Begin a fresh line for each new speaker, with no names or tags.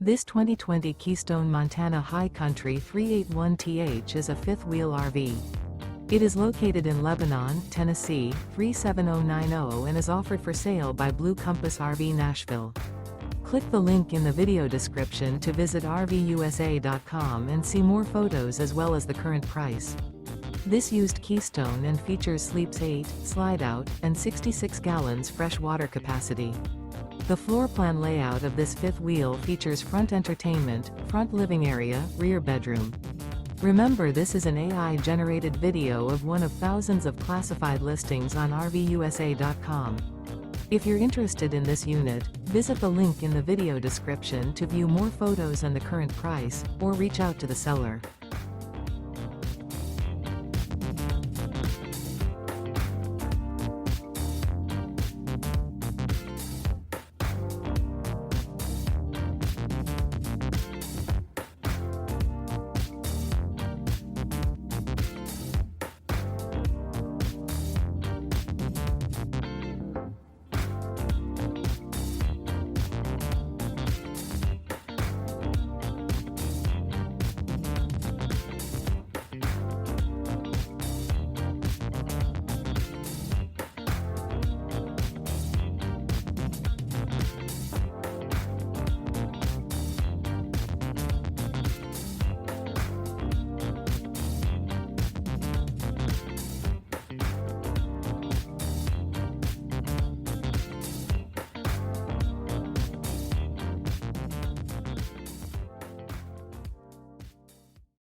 This 2020 Keystone Montana High Country 381th is a fifth-wheel RV. It is located in Lebanon, Tennessee, 37090 and is offered for sale by Blue Compass RV Nashville. Click the link in the video description to visit RVUSA.com and see more photos as well as the current price. This used Keystone and features sleeps 8, Slideout, and 66 gallons fresh water capacity. The floor plan layout of this fifth wheel features front entertainment, front living area, rear bedroom. Remember, this is an AI-generated video of one of thousands of classified listings on RVUSA.com. If you're interested in this unit, visit the link in the video description to view more photos and the current price, or reach out to the seller.